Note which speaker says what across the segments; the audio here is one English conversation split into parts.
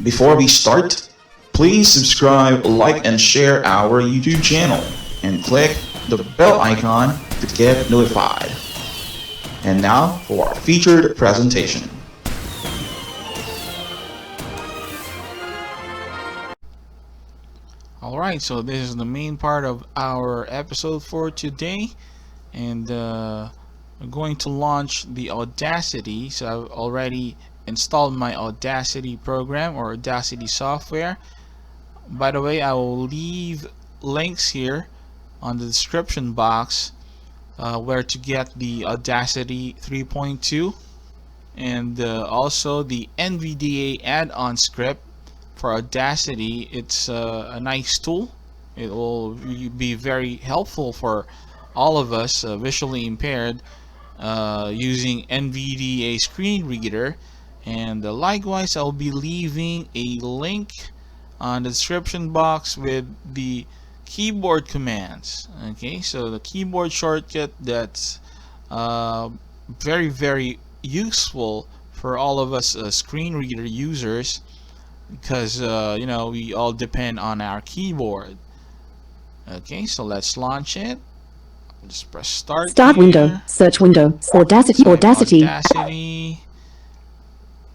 Speaker 1: Before we start, please subscribe, like, and share our YouTube channel, and click the bell icon to get notified. And now for our featured presentation.
Speaker 2: Alright, so this is the main part of our episode for today, and we're going to launch the Audacity. So I've already installed my Audacity program or Audacity software. By the way, I will leave links here on the description box where to get the Audacity 3.2 and also the NVDA add-on script for Audacity. It's a nice tool. It will be very helpful for all of us visually impaired using NVDA screen reader. And likewise, I'll be leaving a link on the description box with the keyboard commands. Okay, so the keyboard shortcut that's very useful for all of us screen reader users, because you know, we all depend on our keyboard. Okay, so let's launch it. Just press start.
Speaker 3: Start here. Window, search window, Audacity,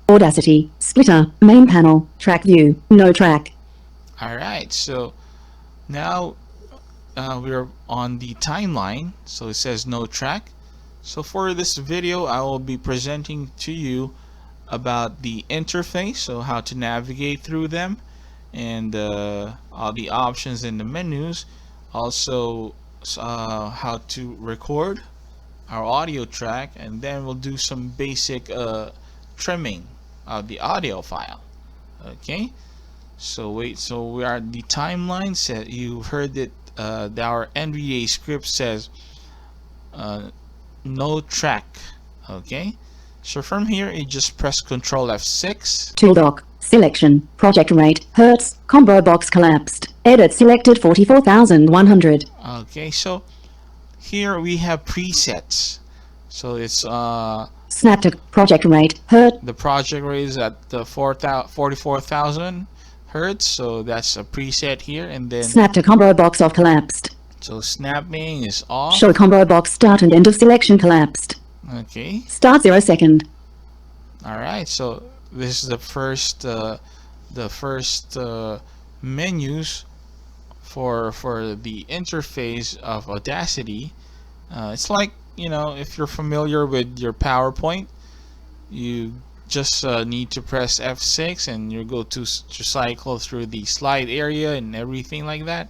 Speaker 3: Audacity, splitter, main panel, track view, no track.
Speaker 2: Alright, so now we're on the timeline, so it says no track. So for this video, I will be presenting to you about the interface, so how to navigate through them, and all the options in the menus. Also how to record our audio track, and then we'll do some basic trimming of the audio file. Okay, so we are at the timeline. Set, you heard it, our NVDA script says no track. Okay, so from here you just press Ctrl F6.
Speaker 3: Tool dock, selection, project rate, Hertz, combo box collapsed, edit selected 44,100.
Speaker 2: Okay, so here we have presets. So it's
Speaker 3: snap to project rate, Hertz.
Speaker 2: The project rate is at the 44,000 Hertz, so that's a preset here. And then
Speaker 3: snap to combo box off collapsed.
Speaker 2: So snapping is off.
Speaker 3: Show combo box start and end of selection collapsed.
Speaker 2: Okay.
Speaker 3: Start 0 second.
Speaker 2: Alright, so this is the first menus for the interface of Audacity. It's like, you know, if you're familiar with your PowerPoint, you just need to press F6 and you go to cycle through the slide area and everything like that.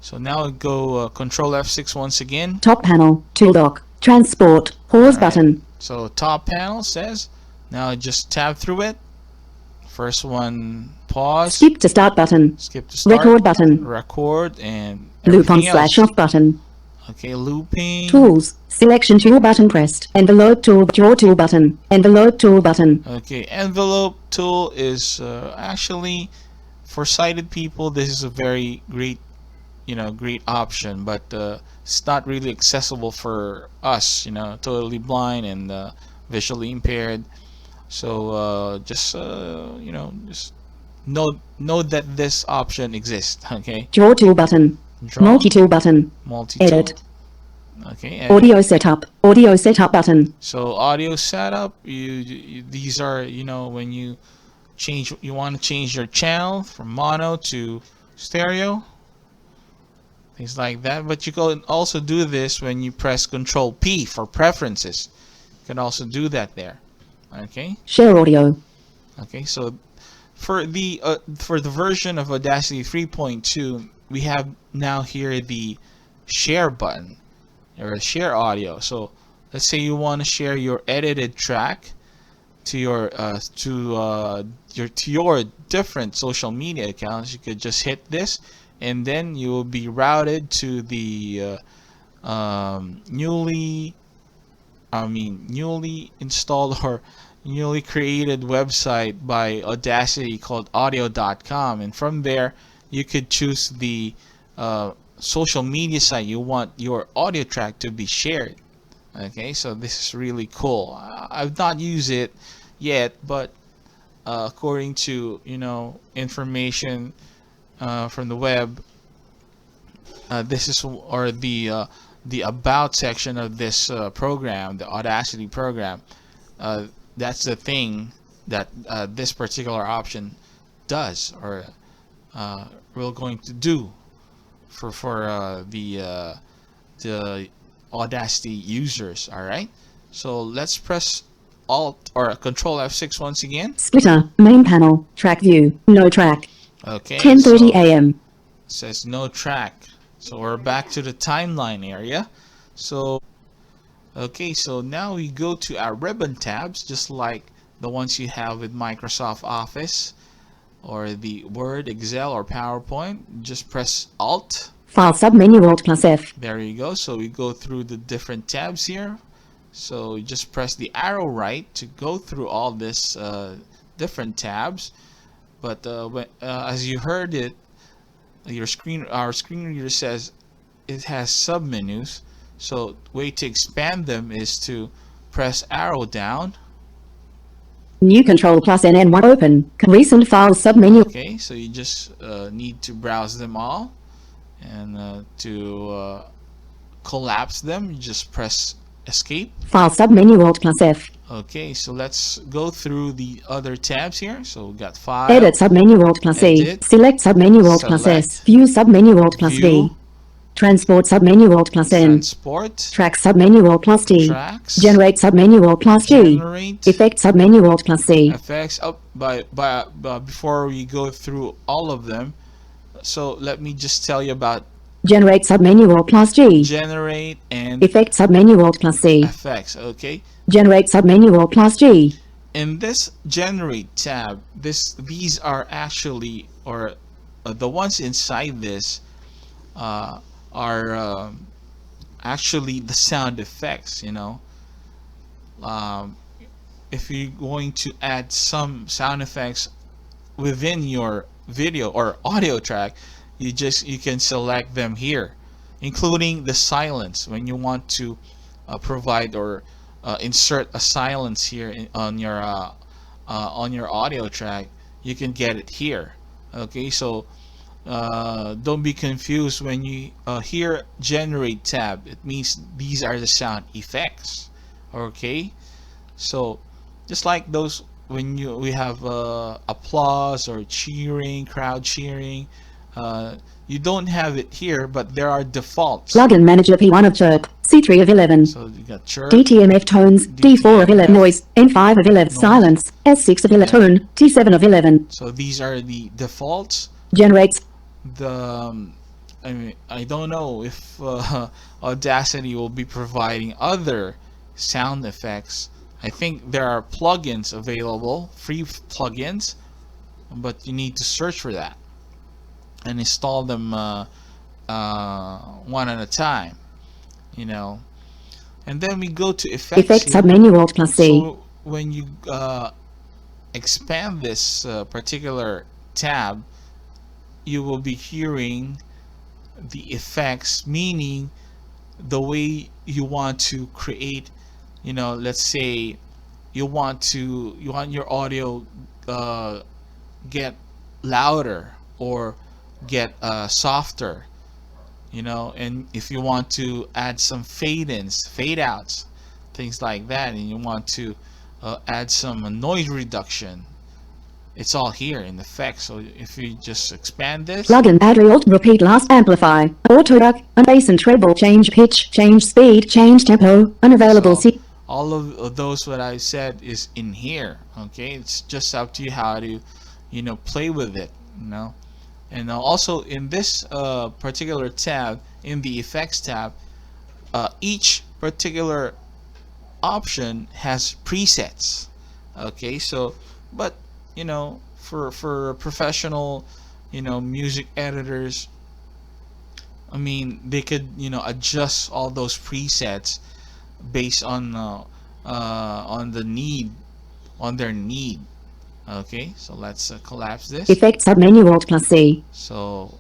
Speaker 2: So now go Control F6 once again.
Speaker 3: Top panel, tool dock, transport, pause button.
Speaker 2: So top panel says, now just tab through it. First one, pause.
Speaker 3: Skip to start button.
Speaker 2: Skip to start.
Speaker 3: Record button.
Speaker 2: Record and
Speaker 3: loop on slash off button.
Speaker 2: Okay, looping.
Speaker 3: Tools, selection tool button pressed. Envelope tool, draw tool button. Envelope tool button.
Speaker 2: Okay, envelope tool is actually for sighted people. This is a very great, great option, but it's not really accessible for us, totally blind and visually impaired. So just know that this option exists. Okay.
Speaker 3: Draw tool button. Multi-tool button.
Speaker 2: Multi-tool.
Speaker 3: Edit.
Speaker 2: Okay. Edit.
Speaker 3: Audio setup. Audio setup button.
Speaker 2: So audio setup. These are when you want to change your channel from mono to stereo. Things like that. But you can also do this when you press Control P for preferences. You can also do that there. Okay.
Speaker 3: Share audio.
Speaker 2: Okay, so for the version of Audacity 3.2, we have now here the share button or share audio. So let's say you want to share your edited track to your different social media accounts. You could just hit this, and then you will be routed to the newly installed or newly created website by Audacity called audio.com, and from there you could choose the social media site you want your audio track to be shared. Okay, so this is really cool. I've not used it yet, but according to information from the web, this is or the about section of this program, the Audacity program. That's the thing that this particular option does, or we're going to do for the Audacity users. All right, so let's press Alt or Control F6 once again.
Speaker 3: Splitter, main panel, track view, no track.
Speaker 2: Okay.
Speaker 3: 10:30 a.m.
Speaker 2: It says no track. So we're back to the timeline area. So okay, so now we go to our ribbon tabs, just like the ones you have with Microsoft Office or the Word, Excel, or PowerPoint. Just press Alt.
Speaker 3: File submenu Alt plus F.
Speaker 2: There you go. So we go through the different tabs here. So you just press the arrow right to go through all this different tabs. But as you heard it, our screen reader says it has submenus. So way to expand them is to press arrow down.
Speaker 3: New control plus NN1 open. Recent files submenu.
Speaker 2: Okay, so you just need to browse them all, and to collapse them, you just press escape.
Speaker 3: File submenu Alt plus F.
Speaker 2: Okay, so let's go through the other tabs here. So we got File,
Speaker 3: Edit submenu Alt plus E.
Speaker 2: Edit,
Speaker 3: Select submenu Alt plus S.
Speaker 2: Select,
Speaker 3: View submenu Alt plus
Speaker 2: View,
Speaker 3: V. Transport submenu Alt plus N.
Speaker 2: Transport,
Speaker 3: Track submenu Alt plus T.
Speaker 2: Tracks,
Speaker 3: Generate submenu Alt plus G.
Speaker 2: Generate,
Speaker 3: Effect submenu Alt plus C.
Speaker 2: Effects. Up before we go through all of them, so let me just tell you about
Speaker 3: Generate submenu Alt plus G.
Speaker 2: Generate and
Speaker 3: Effect submenu Alt plus C.
Speaker 2: Effects. Okay.
Speaker 3: Generate submenu Alt plus G.
Speaker 2: In this Generate tab, these are actually, or the ones inside this are actually the sound effects. If you're going to add some sound effects within your video or audio track, you can select them here, including the silence. When you want to provide or insert a silence here on your audio track, you can get it here. Okay, so don't be confused when you hear Generate tab. It means these are the sound effects. Okay, so just like those when we have applause or cheering, crowd cheering, you don't have it here, but there are defaults.
Speaker 3: Plugin Manager P1 of chirp, C3 of 11.
Speaker 2: So you got chirp,
Speaker 3: DTMF tones, D4 of 11 noise, N5 of 11 silence, S6 of 11 tone, T7 of 11.
Speaker 2: So these are the defaults.
Speaker 3: Generates.
Speaker 2: I don't know if Audacity will be providing other sound effects. I think there are plugins available, free plugins, but you need to search for that and install them one at a time, and then we go to effects.
Speaker 3: Effect submenu Alt plus C.
Speaker 2: So when you expand this particular tab, you will be hearing the effects, meaning the way you want to create. Let's say you want your audio get louder or get softer, and if you want to add some fade-ins, fade-outs, things like that, and you want to add some noise reduction, it's all here in effects. So if you just expand this,
Speaker 3: Plugin add alt repeat last amplify, auto duck, and bass and treble, change pitch, change speed, change tempo, unavailable
Speaker 2: so
Speaker 3: C.
Speaker 2: all of those what I said is in here. Okay, it's just up to you how to play with it. And also in this particular tab, in the effects tab, each particular option has presets. Okay, so but for professional music editors, I mean, they could adjust all those presets based on the need, on their need. Okay, so let's collapse this.
Speaker 3: Effect submenu Alt plus C.
Speaker 2: So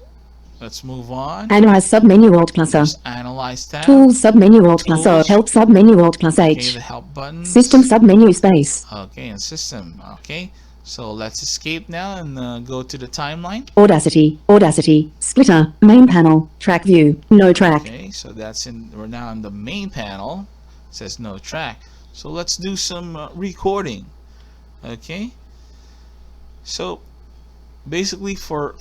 Speaker 2: let's move on.
Speaker 3: Analyze submenu Alt plus A.
Speaker 2: Just analyze tab.
Speaker 3: Tools submenu Alt plus O.
Speaker 2: Tools.
Speaker 3: Help submenu Alt plus
Speaker 2: Okay,
Speaker 3: H.
Speaker 2: the help button.
Speaker 3: System submenu space.
Speaker 2: Okay, and system. Okay, So let's escape now and go to the timeline.
Speaker 3: Audacity, splitter, main panel, track view, no track.
Speaker 2: Okay, so we're now in the main panel. It says no track. So let's do some recording. Okay, so basically for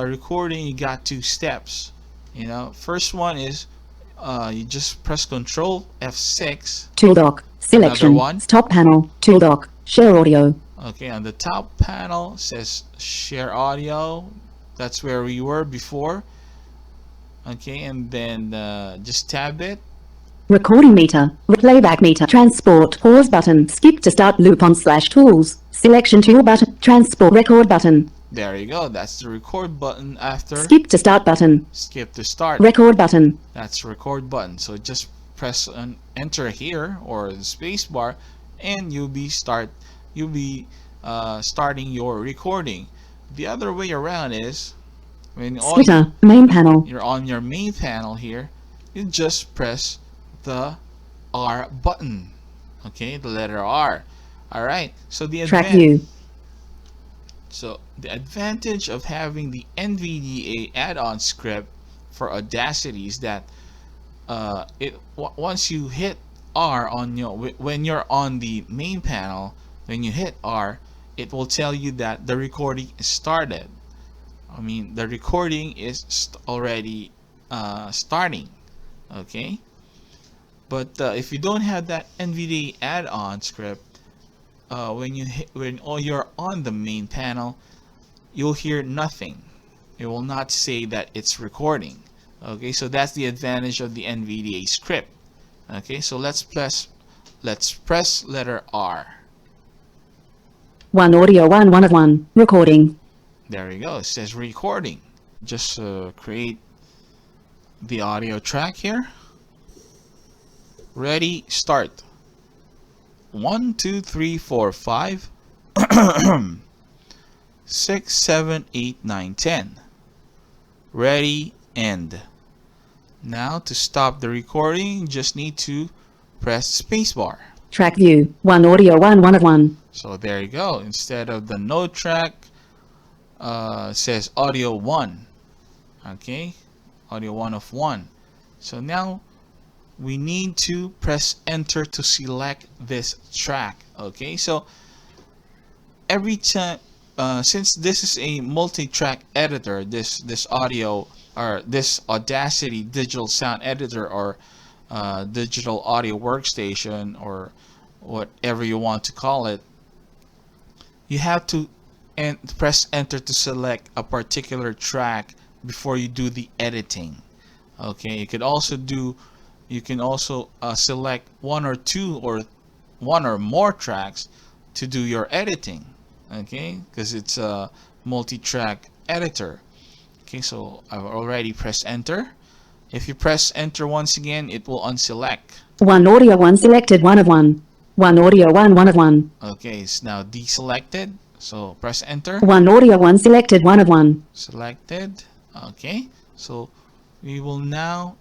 Speaker 2: recording, you got two steps. First one is you just press Control F6.
Speaker 3: Tool dock, selection,
Speaker 2: Another one.
Speaker 3: top panel, tool dock, share audio.
Speaker 2: Okay, on the top panel says share audio. That's where we were before. Okay, and then just tab it.
Speaker 3: Recording meter, playback meter, transport, pause button, skip to start loop on /tools, selection tool button, transport record button.
Speaker 2: There you go. That's the record button after.
Speaker 3: Skip to start button.
Speaker 2: Skip to start.
Speaker 3: Record button.
Speaker 2: That's record button. So just press an enter here or the space bar, and you'll be starting your recording. The other way around is when
Speaker 3: Splitter, main panel.
Speaker 2: you're on your main panel here, you just press the R button. Okay, the letter R. All right. So the
Speaker 3: Track view.
Speaker 2: So the advantage of having the NVDA add-on script for Audacity is that once you hit R on when you're on the main panel, when you hit R, it will tell you that the recording is started. I mean, the recording is already starting. Okay, but if you don't have that NVDA add-on script, when you're on the main panel, you'll hear nothing. It will not say that it's recording. Okay, so that's the advantage of the NVDA script. Okay, so let's press letter R.
Speaker 3: One audio, one of one, recording.
Speaker 2: There you go. It says recording. Just create the audio track here. Ready, start. 1, 2, 3, 4, 5, 6, 7, 8, 9, 10. Ready, end. Now to stop the recording, you just need to press spacebar.
Speaker 3: Track view, one audio, one of one.
Speaker 2: So there you go. Instead of the no track, says audio 1. Okay, audio 1 of 1. So now we need to press enter to select this track. Okay, so every time since this is a multi-track editor, this audio or this Audacity digital sound editor or digital audio workstation or whatever you want to call it, you have to press enter to select a particular track before you do the editing. Okay, you can also select one or two or one or more tracks to do your editing. Okay, because it's a multi-track editor. Okay, so I've already pressed enter. If you press enter once again, it will unselect.
Speaker 3: One audio, one selected, one of one. One audio, one of one.
Speaker 2: Okay, it's now deselected. So press enter.
Speaker 3: One audio, one selected, one of one.
Speaker 2: Selected. Okay, so we will now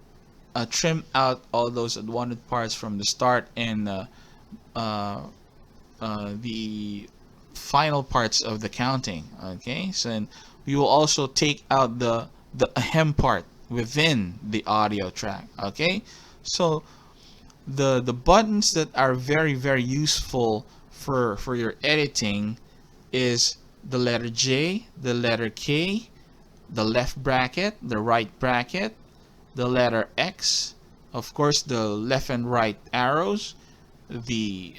Speaker 2: trim out all those unwanted parts from the start and the final parts of the counting. Okay, so then we will also take out the ahem part within the audio track. Okay, so the buttons that are very useful for your editing is the letter J, the letter K, the left bracket, the right bracket, the letter X, of course the left and right arrows, the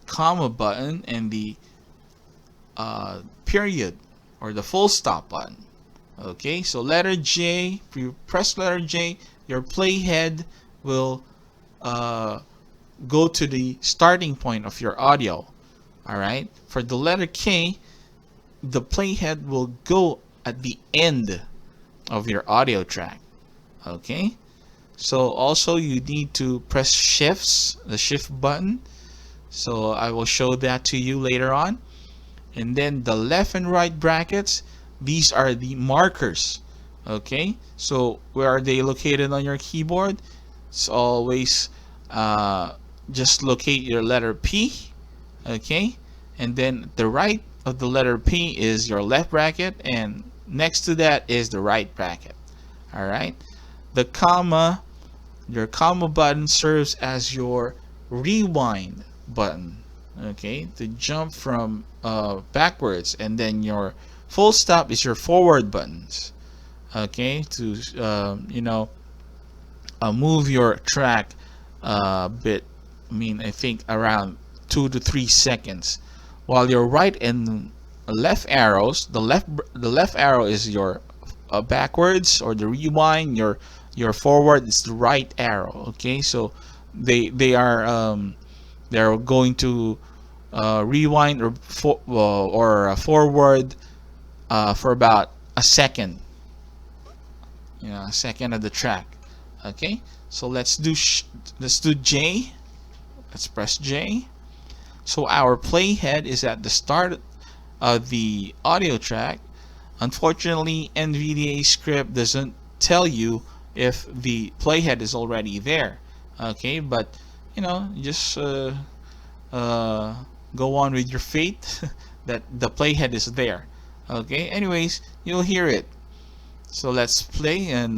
Speaker 2: comma button, and the period or the full stop button. Okay, so letter J, if you press letter J, your playhead will go to the starting point of your audio. Alright, for the letter K, the playhead will go at the end of your audio track. Okay, so also you need to press shifts, the shift button. So I will show that to you later on. And then the left and right brackets, these are the markers. Okay, so where are they located on your keyboard? It's always just locate your letter P. Okay, and then the right of the letter P is your left bracket, and next to that is the right bracket. All right. The comma, your comma button serves as your rewind button. Okay, to jump from backwards, and then your full stop is your forward buttons. Okay, to move your track a bit. I think around 2 to 3 seconds. While your right and left arrows, the left arrow is your backwards or the rewind. Your forward is the right arrow. Okay, so they're going to rewind or forward for about a second. A second of the track. Okay, so let's do J. Let's press J. So our playhead is at the start of the audio track. Unfortunately, NVDA script doesn't tell you if the playhead is already there. Okay, but just go on with your fate that the playhead is there. Okay, anyways, you'll hear it. So let's play, and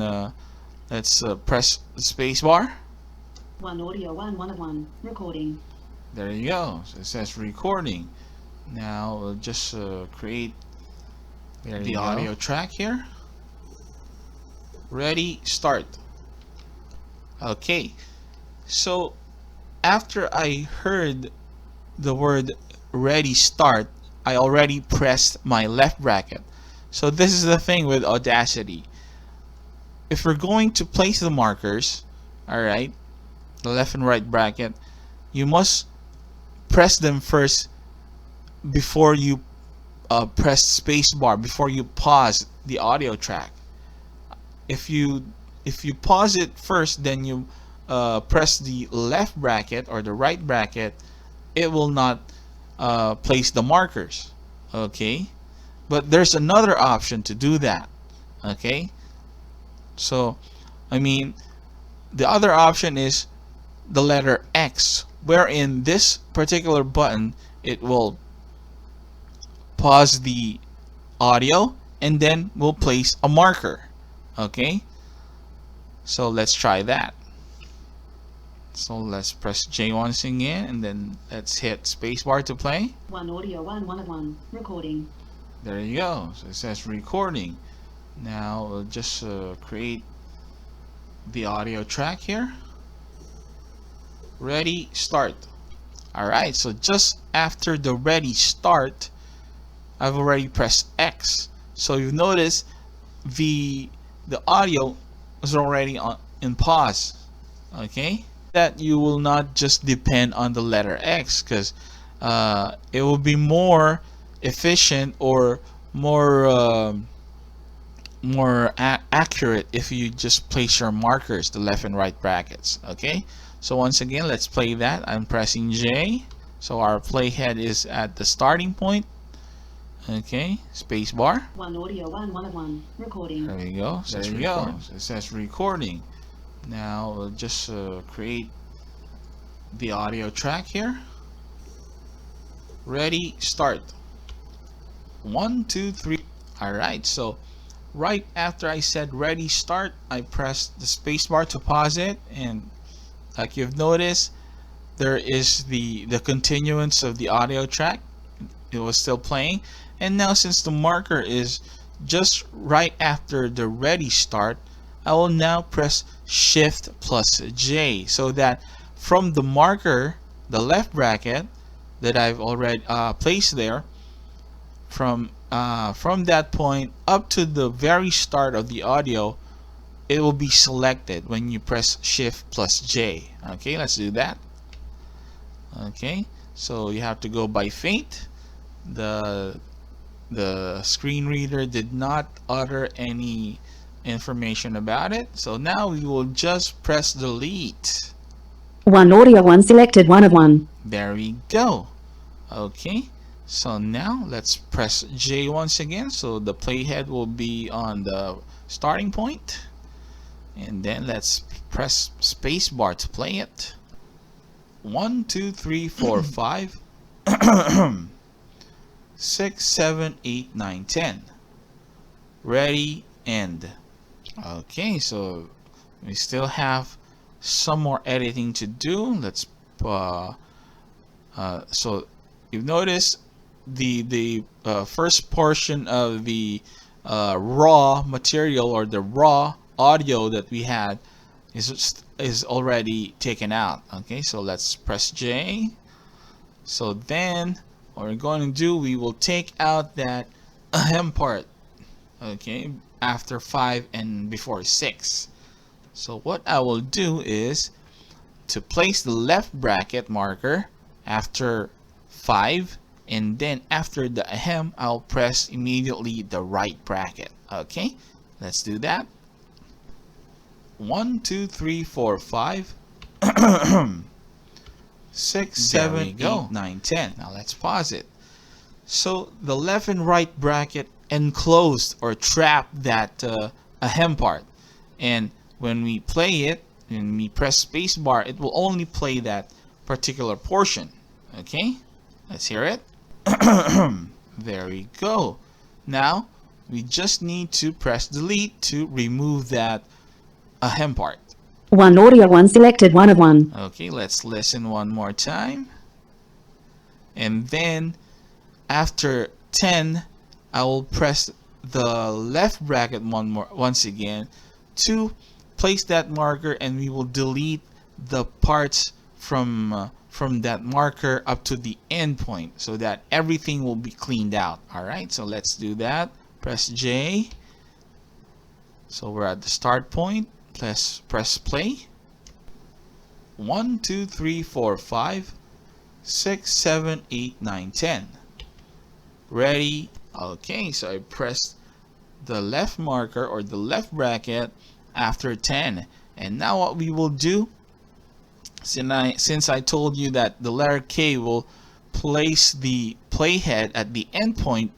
Speaker 2: let's press the space bar.
Speaker 3: One audio, one, recording.
Speaker 2: There you go. So it says recording. Now we'll just create the audio track here. Ready, start. Okay, so after I heard the word ready, start, I already pressed my left bracket. So this is the thing with Audacity. If we're going to place the markers, alright, the left and right bracket, you must press them first before you press space bar, before you pause the audio track. If you pause it first, then you press the left bracket or the right bracket, it will not place the markers. Okay, but there's another option to do that. Okay, so the other option is the letter X, wherein this particular button, it will pause the audio and then we'll place a marker. Okay, so let's try that. So let's press J once again, and then let's hit spacebar to play.
Speaker 3: One audio, one, recording.
Speaker 2: There you go. So it says recording. Now we'll just create the audio track here. Ready, start. Alright, so just after the ready start, I've already pressed X. So you've noticed the audio is already in pause. Okay, that you will not just depend on the letter X, because it will be more efficient or more accurate if you just place your markers, the left and right brackets. Okay, so once again, let's play that. I'm pressing J, so our playhead is at the starting point. Okay, space bar.
Speaker 3: One audio, one, recording.
Speaker 2: There you go. So there you go. So it says recording. Now we'll just create the audio track here. Ready, start. 1, 2, 3. Alright, so right after I said ready, start, I pressed the space bar to pause it, and like you've noticed, there is the continuance of the audio track. It was still playing, and now since the marker is just right after the ready start, I will now press Shift plus J, so that from the marker, the left bracket that I've already placed there, from that point up to the very start of the audio, it will be selected when you press Shift plus J. Okay, let's do that. Okay, so you have to go by fate. The screen reader did not utter any information about it, so now we will just press delete.
Speaker 3: One audio, one selected, one of one.
Speaker 2: There we go. Okay, so now let's press J once again, so the playhead will be on the starting point, and then let's press spacebar to play it. 1, 2, 3, 4, 5. 6, 7, 8, 9, 10. Ready, end. Okay, so we still have some more editing to do. Let's so you've noticed the first portion of the raw material, or the raw audio that we had, is already taken out. Okay, so let's press J. So then what we're going to do, we will take out that ahem part, okay, after 5 and before 6. So what I will do is to place the left bracket marker after 5, and then after the ahem, I'll press immediately the right bracket. Okay, let's do that. 1, 2, 3, 4, 5, 6, 7, 8, 9, 10. Now let's pause it. So the left and right bracket enclosed or trapped that ahem part, and when we play it and we press spacebar, it will only play that particular portion. Okay, let's hear it. There we go. Now we just need to press delete to remove that ahem part.
Speaker 3: 1 audio 1 selected 1 of 1.
Speaker 2: Okay, let's listen one more time. And then after 10, I will press the left bracket once again to place that marker, and we will delete the parts from that marker up to the end point, so that everything will be cleaned out. All right, so let's do that. Press J. So we're at the start point. Press play. 1, 2, 3, 4, 5, 6, 7, 8, 9, 10. Ready? Okay, so I pressed the left marker or the left bracket after 10. And now what we will do, since I told you that the letter K will place the playhead at the end point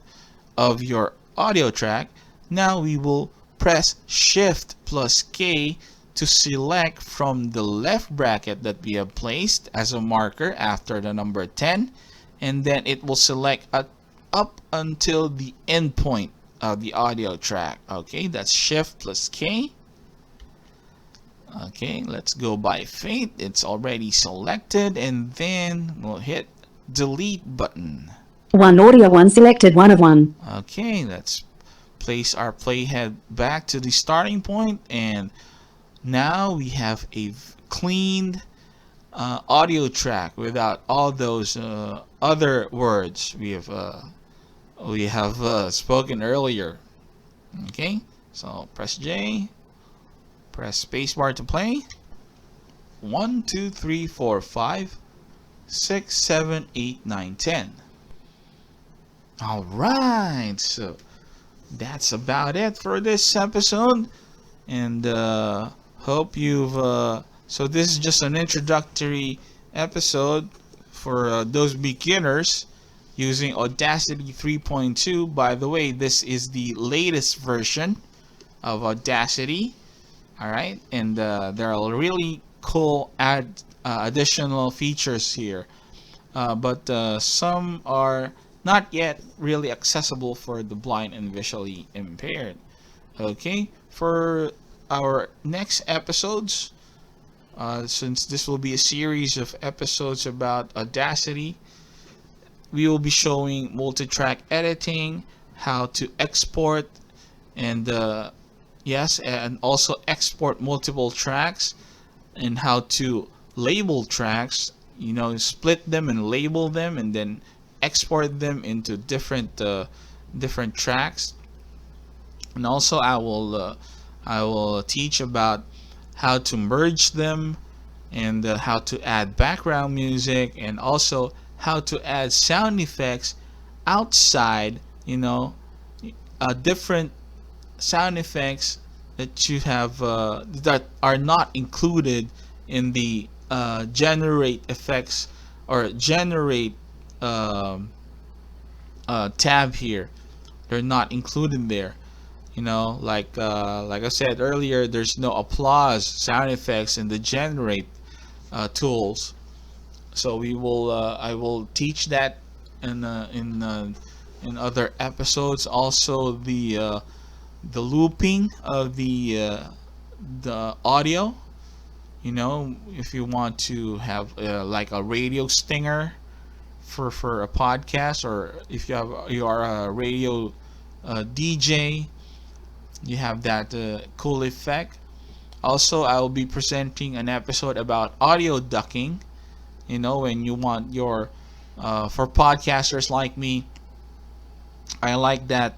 Speaker 2: of your audio track, now we will press Shift plus K to select from the left bracket that we have placed as a marker after the number 10, and then it will select up until the end point of the audio track. Okay, that's Shift plus K. Okay, let's go by fate. It's already selected, and then we'll hit delete button.
Speaker 3: 1 audio 1 selected 1 of 1.
Speaker 2: Okay, let's place our playhead back to the starting point, and now we have a cleaned audio track without all those other words we have spoken earlier. Okay, so press J, press spacebar to play. 1, 2, 3, 4, 5, 6, 7, 8, 9, 10. All right, so that's about it for this episode, and hope you've so this is just an introductory episode for those beginners using Audacity 3.2. By the way, this is the latest version of Audacity. All right, and there are really cool additional features here, but some are not yet really accessible for the blind and visually impaired. Okay, for our next episodes, since this will be a series of episodes about Audacity, we will be showing multi-track editing, how to export, and yes, and also export multiple tracks, and how to label tracks, you know, split them and label them, and then export them into different tracks. And also I will teach about how to merge them, and how to add background music, and also how to add sound effects outside, you know, different sound effects that you have that are not included in the generate effects or generate tab here. They're not included there, you know, like I said earlier, there's no applause sound effects in the generate tools. So we will I will teach that in in other episodes. Also the looping of the audio. You know, if you want to have like a radio stinger for a podcast, or if you are a radio DJ, you have that cool effect. Also, I will be presenting an episode about audio ducking. You know, when you want your for podcasters like me, I like that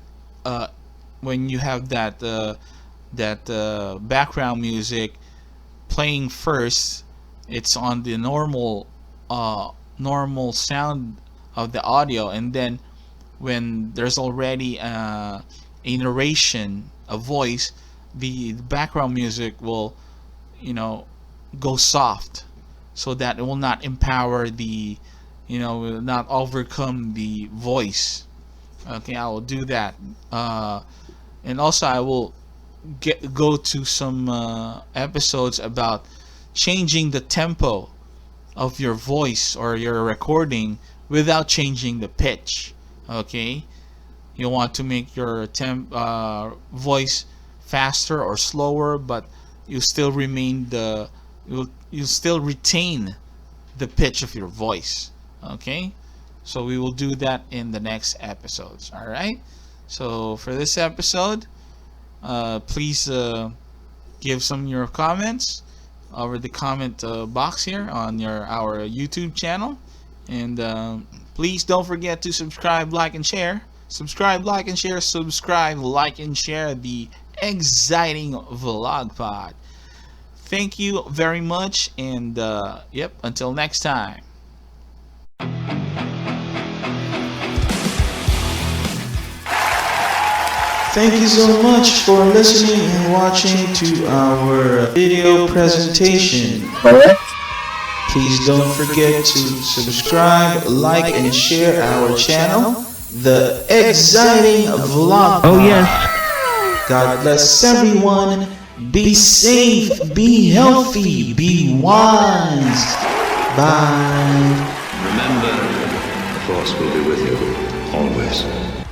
Speaker 2: when you have that background music playing first, it's on the normal sound of the audio, and then when there's already a narration, a voice, the background music will, you know, go soft, so that it will not empower the, you know, will not overcome the voice. Okay, I will do that. And also I will go to some episodes about changing the tempo of your voice or your recording without changing the pitch. Okay, you want to make your voice faster or slower, but you still remain you still retain the pitch of your voice. Okay, so we will do that in the next episodes. All right, so for this episode, please give some of your comments over the comment box here on our YouTube channel, and please don't forget to subscribe, like, and share. Subscribe, like, and share. Subscribe, like, and share the exciting vlog pod. Thank you very much, and yep, until next time.
Speaker 1: Thank you so much for listening and watching to our video presentation. Please don't forget to subscribe, like, and share our channel, The Exciting Vlog.
Speaker 4: Oh yes.
Speaker 1: God bless everyone. Be safe, be healthy, be wise. Bye.
Speaker 5: Remember, the Force will be with you always.